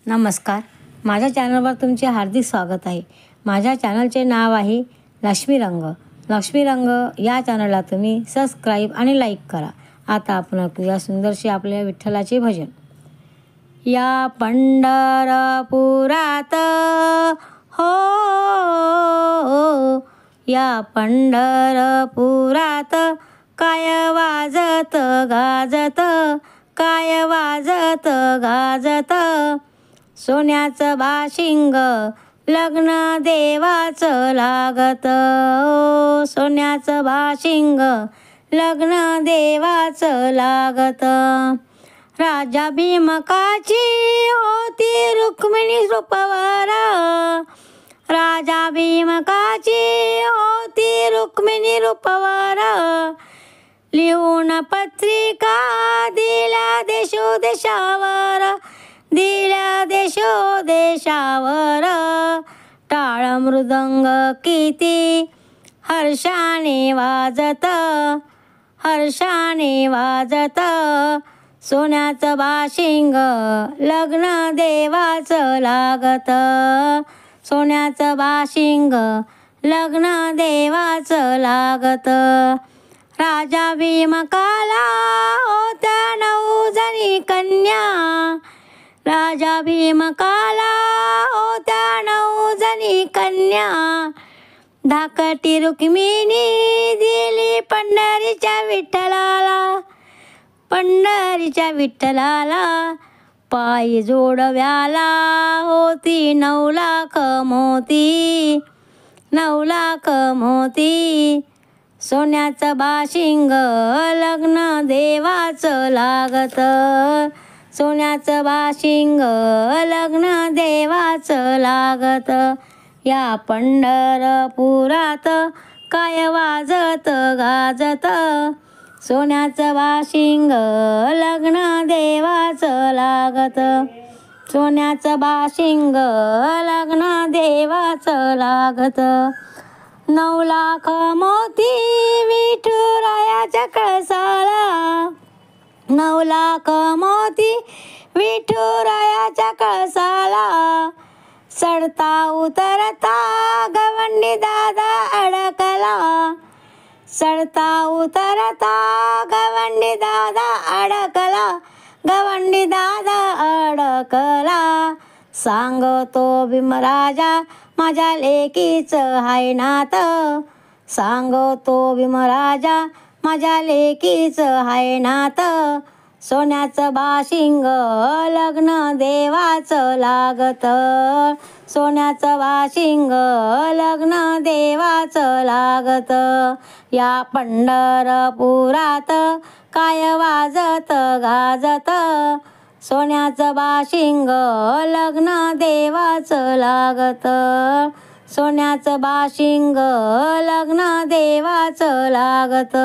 नमस्कार. माझ्या चॅनलवर तुमचे हार्दिक स्वागत आहे. माझ्या चॅनलचे नाव आहे लक्ष्मी रंग. लक्ष्मी रंग या चॅनलला तुम्ही सबस्क्राईब आणि लाईक करा. आता आपण ऐकूया सुंदरशी आपल्या विठ्ठलाचे भजन. या पंढरपुरात हो, या पंढरपुरात काय वाजत गाजत, काय वाजत गाजत, सोन्याचं बाशिंग लग्न देवाचं लागत. सोन्याचं बाशिंग लग्न देवाचं लागत. राजा भीमकाची होती रुक्मिणी रूपवर, राजा भीमकाची होती रुक्मिणी रूपवर, लिहून पत्रिका दिल्या देशोदेशावर, दिल्या देशोदेशावर. टाळ मृदंग किती हर्षाने वाजत, हर्षाने वाजत, सोन्याचं बाशिंग लग्न देवाचं लागत. सोन्याचं बाशिंग लग्न देवाचं लागत. राजा भीमकाला होत्या 9 जणी कन्या, राजा भीमकाला होत्या 9 जणी कन्या, धाकटी रुक्मिणी दिली पंढरीच्या विठ्ठलाला, पंढरीच्या विठ्ठलाला. पायी जोडव्याला होती 9 लाख मोती, 9 लाख मोती, सोन्याचं बाशिंग लग्न देवाचं लागत. सोन्याचं बाशिंग लग्न देवाचं लागत. या पंढरपुरात काय वाजत गाजत, सोन्याचं बाशिंग लग्न देवाचं लागत. सोन्याचं बाशिंग लग्न देवाचं लागत. 9 लाख मोती विठुरायाच्या कळसाला, 9 लाख मोती विठुरायाच्या कळसाला, चढता उतरता गवंडी दादा अडकला, चढता उतरता गवंडी दादा अडकला, गवंडी दादा अडकला. सांगतो भीमराजा माझ्या लेकीचं हाय नात, सांगतो भीमराजा माझ्या लेकीचं हाय नात. सोन्याचं बाशिंग लग्न देवाचं लागत, सोन्याचं बाशिंग लग्न देवाचं लागत. या पंढरपुरात काय वाजत गाजत, सोन्याचं बाशिंग लग्न देवाचं लागत. सोन्याचं बाशिंग लग्न देवाचं लागत.